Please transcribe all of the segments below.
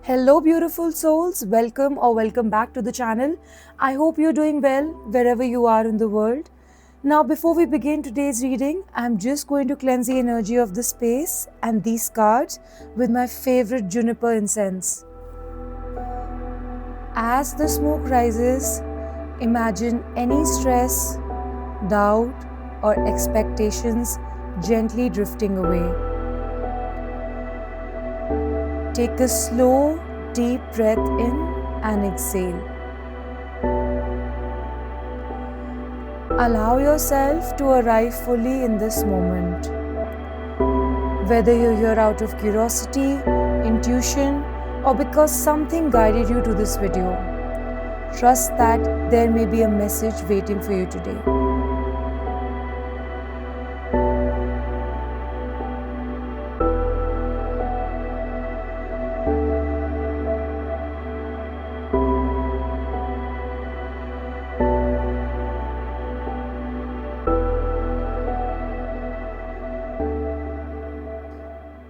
Hello, beautiful souls. Welcome back to the channel. I hope you're doing well wherever you are in the world. Now, before we begin today's reading, I'm just going to cleanse the energy of the space and these cards with my favorite juniper incense. As the smoke rises, imagine any stress, doubt, or expectations gently drifting away. Take a slow, deep breath in and exhale. Allow yourself to arrive fully in this moment. Whether you're here out of curiosity, intuition, or because something guided you to this video, trust that there may be a message waiting for you today.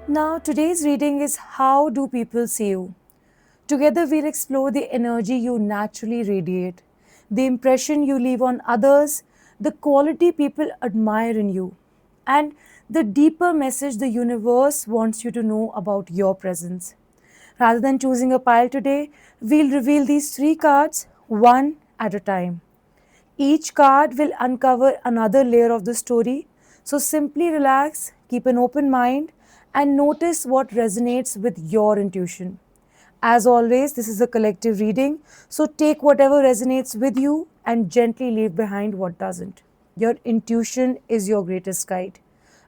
Now, today's reading is How Do People See You? Together, we'll explore the energy you naturally radiate, the impression you leave on others, the quality people admire in you, and the deeper message the universe wants you to know about your presence. Rather than choosing a pile today, we'll reveal these three cards one at a time. Each card will uncover another layer of the story, so simply relax, keep an open mind, and notice what resonates with your intuition. As always, this is a collective reading, so take whatever resonates with you and gently leave behind what doesn't. Your intuition is your greatest guide.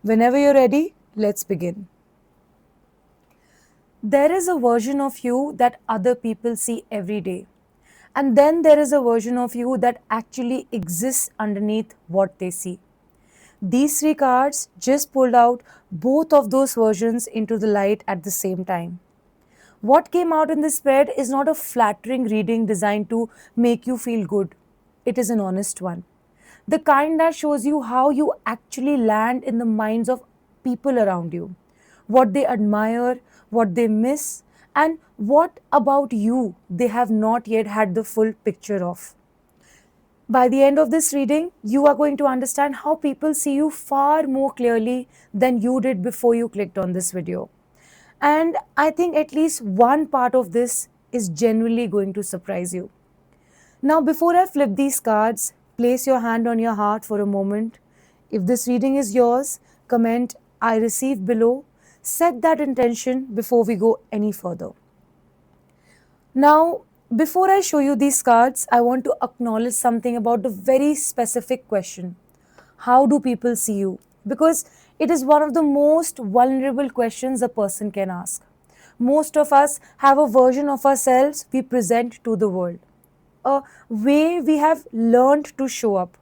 Whenever you're ready, let's begin. There is a version of you that other people see every day. And then there is a version of you that actually exists underneath what they see. These three cards just pulled out both of those versions into the light at the same time. What came out in this spread is not a flattering reading designed to make you feel good. It is an honest one. The kind that shows you how you actually land in the minds of people around you, what they admire, what they miss, and what about you they have not yet had the full picture of. By the end of this reading, you are going to understand how people see you far more clearly than you did before you clicked on this video. And I think at least one part of this is genuinely going to surprise you. Now, before I flip these cards, place your hand on your heart for a moment. If this reading is yours, comment I receive below. Set that intention before we go any further. Now, before I show you these cards, I want to acknowledge something about the very specific question. How do people see you? Because it is one of the most vulnerable questions a person can ask. Most of us have a version of ourselves we present to the world, a way we have learned to show up,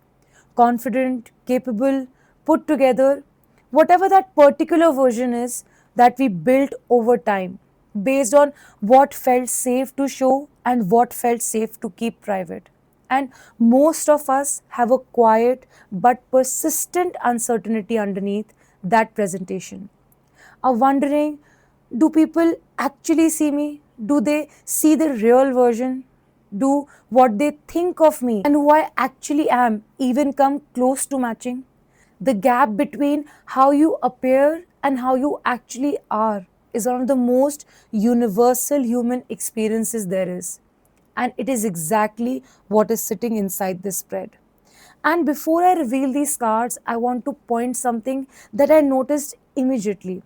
confident, capable, put together, whatever that particular version is that we built over time based on what felt safe to show and what felt safe to keep private. And most of us have a quiet but persistent uncertainty underneath that presentation. Are wondering, do people actually see me? Do they see the real version? Do what they think of me and who I actually am even come close to matching? The gap between how you appear and how you actually are is one of the most universal human experiences there is. And it is exactly what is sitting inside this spread. And before I reveal these cards, I want to point something that I noticed immediately.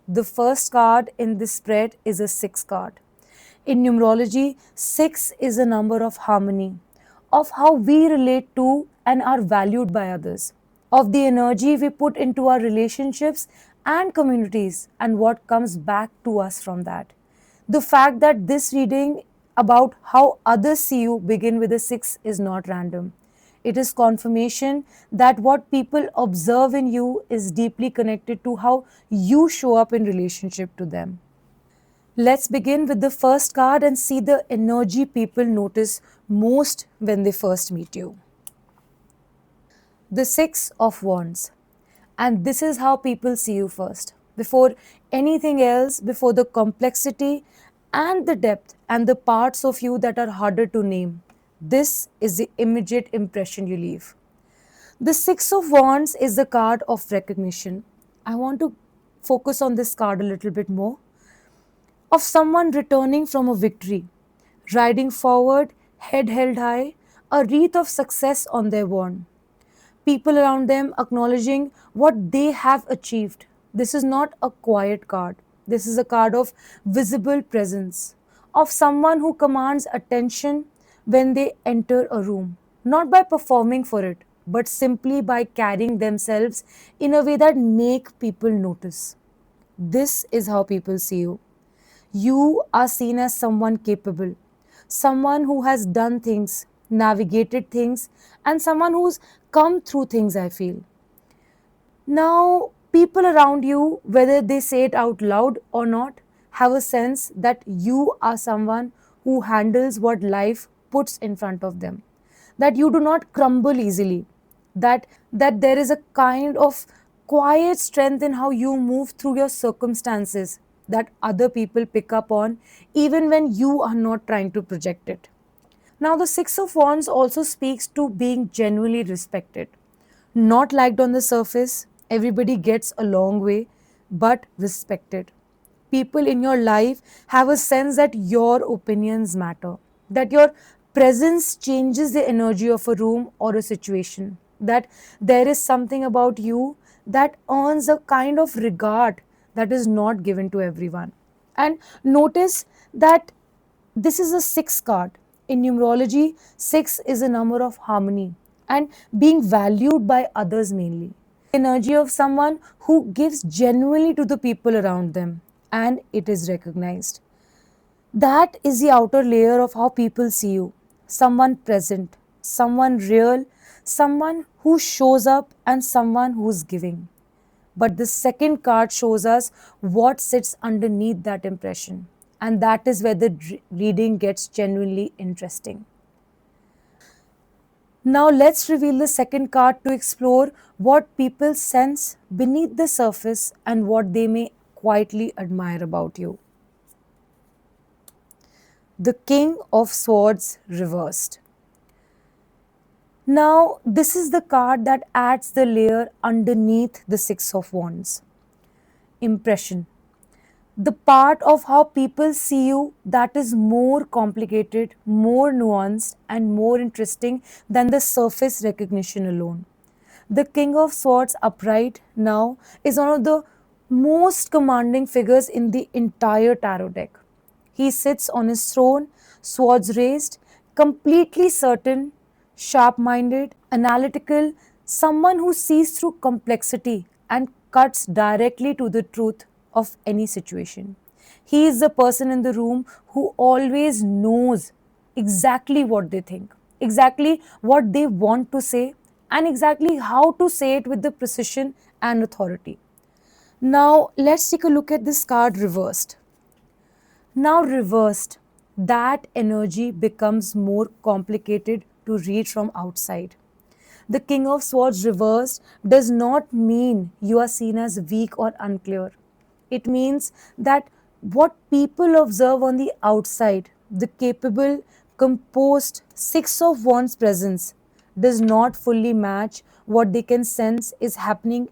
The first card in this spread is a 6 card. In numerology, 6 is a number of harmony, of how we relate to and are valued by others, of the energy we put into our relationships and communities, and what comes back to us from that. The fact that this reading about how others see you begin with a 6 is not random. It is confirmation that what people observe in you is deeply connected to how you show up in relationship to them. Let's begin with the first card and see the energy people notice most when they first meet you. The 6 of Wands. And this is how people see you first. Before anything else, before the complexity and the depth and the parts of you that are harder to name. This is the immediate impression you leave. The Six of Wands is the card of recognition. I want to focus on this card a little bit more. Of someone returning from a victory, riding forward, head held high, a wreath of success on their wand. People around them acknowledging what they have achieved. This is not a quiet card. This is a card of visible presence, of someone who commands attention when they enter a room, not by performing for it, but simply by carrying themselves in a way that make people notice. This is how people see you. You are seen as someone capable, someone who has done things, navigated things, and someone who's come through things, I feel. Now, people around you, whether they say it out loud or not, have a sense that you are someone who handles what life puts in front of them, that you do not crumble easily, that there is a kind of quiet strength in how you move through your circumstances that other people pick up on even when you are not trying to project it. Now, the Six of Wands also speaks to being genuinely respected. Not liked on the surface, everybody gets a long way, but respected. People in your life have a sense that your opinions matter, that your presence changes the energy of a room or a situation, that there is something about you that earns a kind of regard that is not given to everyone. And notice that this is a six card. In numerology, six is a number of harmony and being valued by others mainly. Energy of someone who gives genuinely to the people around them and it is recognized. That is the outer layer of how people see you. Someone present, someone real, someone who shows up, and someone who's giving. But the second card shows us what sits underneath that impression. And that is where the reading gets genuinely interesting. Now let's reveal the second card to explore what people sense beneath the surface and what they may quietly admire about you. The King of Swords reversed. Now, this is the card that adds the layer underneath the Six of Wands. Impression. The part of how people see you that is more complicated, more nuanced, and more interesting than the surface recognition alone. The King of Swords upright now is one of the most commanding figures in the entire tarot deck. He sits on his throne, swords raised, completely certain, sharp minded, analytical, someone who sees through complexity and cuts directly to the truth of any situation. He is the person in the room who always knows exactly what they think, exactly what they want to say, and exactly how to say it with the precision and authority. Now, let's take a look at this card reversed. Now, reversed, that energy becomes more complicated to read from outside. The King of Swords reversed does not mean you are seen as weak or unclear. It means that what people observe on the outside, the capable, composed Six of Wands presence, does not fully match what they can sense is happening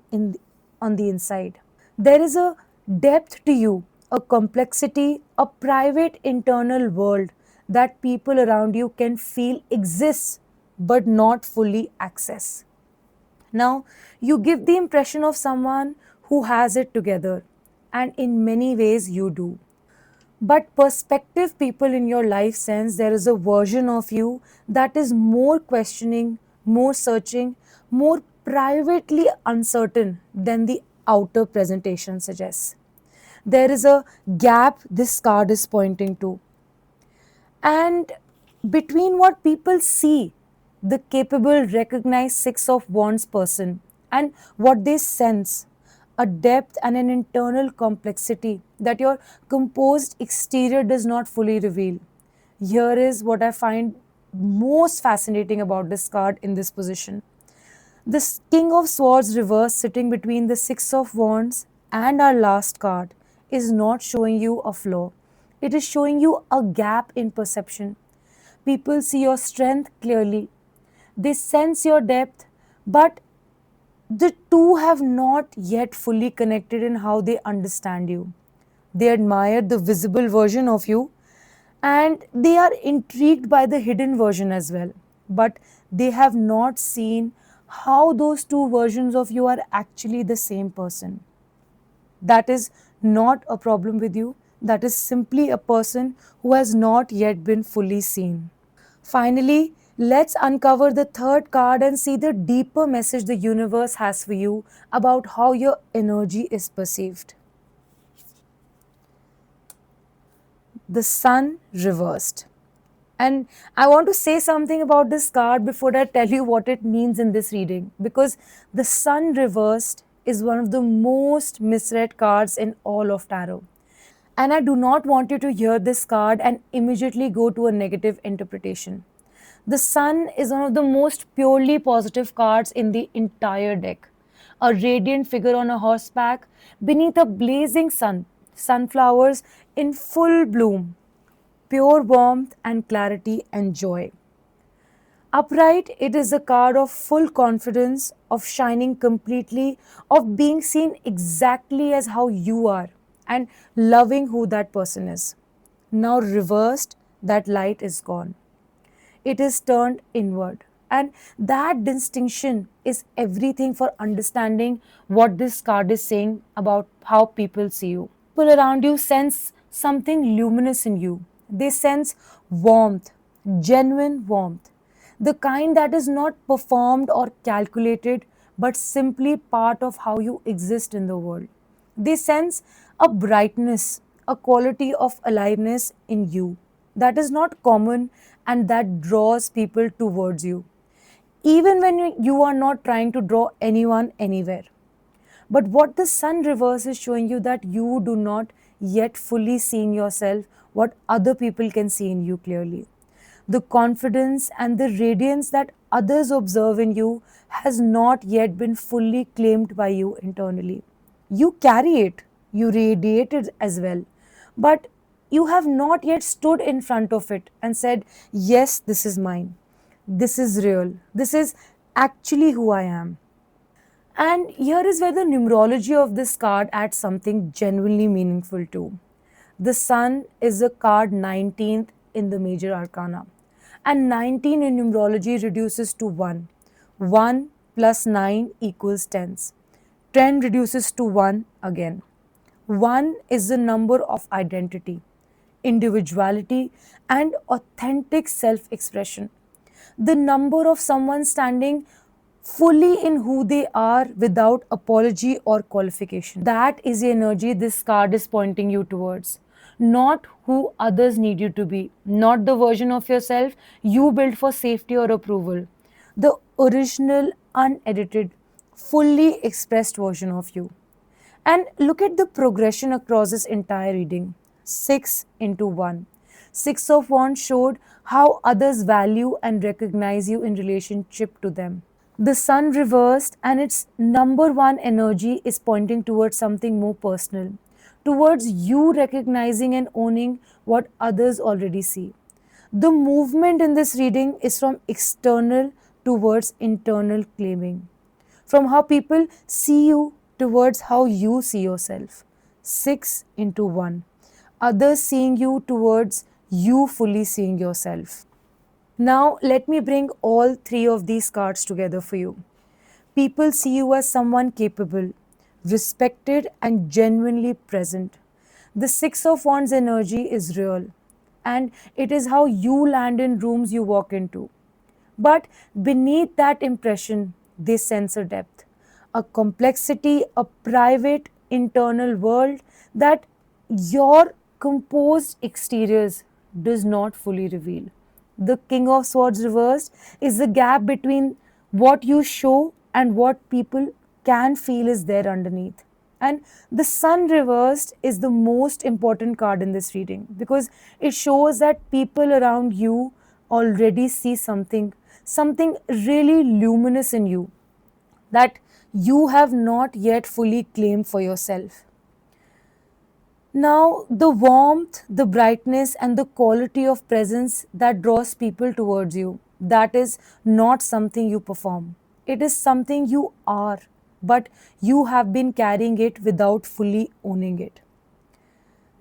on the inside. There is a depth to you, a complexity, a private internal world that people around you can feel exists but not fully access. Now, you give the impression of someone who has it together, and in many ways you do. But perspective people in your life sense there is a version of you that is more questioning, more searching, more privately uncertain than the outer presentation suggests. There is a gap this card is pointing to. And between what people see, the capable, recognized Six of Wands person, and what they sense, a depth and an internal complexity that your composed exterior does not fully reveal. Here is what I find most fascinating about this card in this position. The King of Swords reverse sitting between the Six of Wands and our last card is not showing you a flaw. It is showing you a gap in perception. People see your strength clearly, they sense your depth, but the two have not yet fully connected in how they understand you. They admire the visible version of you and they are intrigued by the hidden version as well. But they have not seen how those two versions of you are actually the same person. That is not a problem with you, that is simply a person who has not yet been fully seen. Finally, let's uncover the third card and see the deeper message the universe has for you about how your energy is perceived. The Sun reversed. And I want to say something about this card before I tell you what it means in this reading, because the Sun reversed is one of the most misread cards in all of tarot. And I do not want you to hear this card and immediately go to a negative interpretation. The Sun is one of the most purely positive cards in the entire deck. A radiant figure on a horseback beneath a blazing sun, sunflowers in full bloom, pure warmth and clarity and joy. Upright, it is a card of full confidence, of shining completely, of being seen exactly as how you are, and loving who that person is. Now, reversed, that light is gone. It is turned inward. And that distinction is everything for understanding what this card is saying about how people see you. People around you sense something luminous in you. They sense warmth, genuine warmth, the kind that is not performed or calculated but simply part of how you exist in the world. They sense a brightness, a quality of aliveness in you that is not common and that draws people towards you, even when you are not trying to draw anyone anywhere. But what the Sun reverse is showing you that you do not yet fully see in yourself what other people can see in you clearly. The confidence and the radiance that others observe in you has not yet been fully claimed by you internally. You carry it, you radiate it as well, but you have not yet stood in front of it and said, yes, this is mine, this is real, this is actually who I am. And here is where the numerology of this card adds something genuinely meaningful too. The Sun is a card 19th in the major arcana, and 19 in numerology reduces to 1. 1 plus 9 equals 10. 10 reduces to 1 again. 1 is the number of identity, individuality, and authentic self expression. The number of someone standing fully in who they are without apology or qualification. That is the energy this card is pointing you towards. Not who others need you to be, not the version of yourself you built for safety or approval. The original, unedited, fully expressed version of you. And look at the progression across this entire reading. 6 into 1. 6 of Wands showed how others value and recognize you in relationship to them. The Sun reversed and its number one energy is pointing towards something more personal, towards you recognizing and owning what others already see. The movement in this reading is from external towards internal claiming, from how people see you towards how you see yourself. 6 into 1. Others seeing you towards you fully seeing yourself. Now, let me bring all three of these cards together for you. People see you as someone capable, respected, and genuinely present. The Six of Wands energy is real, and it is how you land in rooms you walk into. But beneath that impression, they sense a depth, a complexity, a private internal world that your composed exteriors does not fully reveal. The King of Swords reversed is the gap between what you show and what people can feel is there underneath. And the Sun reversed is the most important card in this reading because it shows that people around you already see something really luminous in you that you have not yet fully claimed for yourself. Now, the warmth, the brightness, and the quality of presence that draws people towards you, that is not something you perform. It is something you are, but you have been carrying it without fully owning it.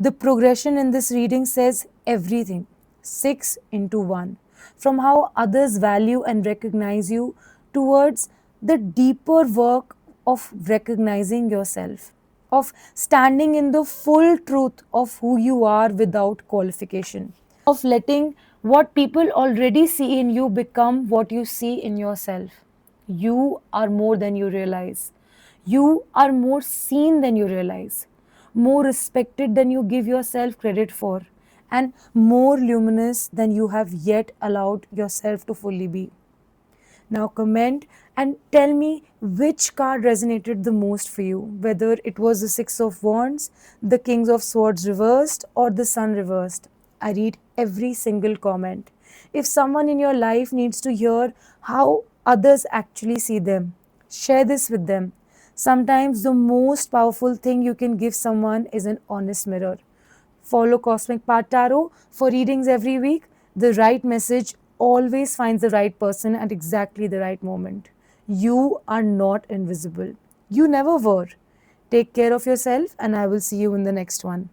The progression in this reading says everything, 6 into 1. From how others value and recognize you towards the deeper work of recognizing yourself, of standing in the full truth of who you are without qualification, of letting what people already see in you become what you see in yourself. You are more than you realize. You are more seen than you realize, more respected than you give yourself credit for, and more luminous than you have yet allowed yourself to fully be. Now comment and tell me which card resonated the most for you, whether it was the Six of Wands, the Kings of Swords reversed, or the Sun reversed. I read every single comment. If someone in your life needs to hear how others actually see them, share this with them. Sometimes the most powerful thing you can give someone is an honest mirror. Follow Cosmic Path Tarot for readings every week. The right message always finds the right person at exactly the right moment. You are not invisible. You never were. Take care of yourself, and I will see you in the next one.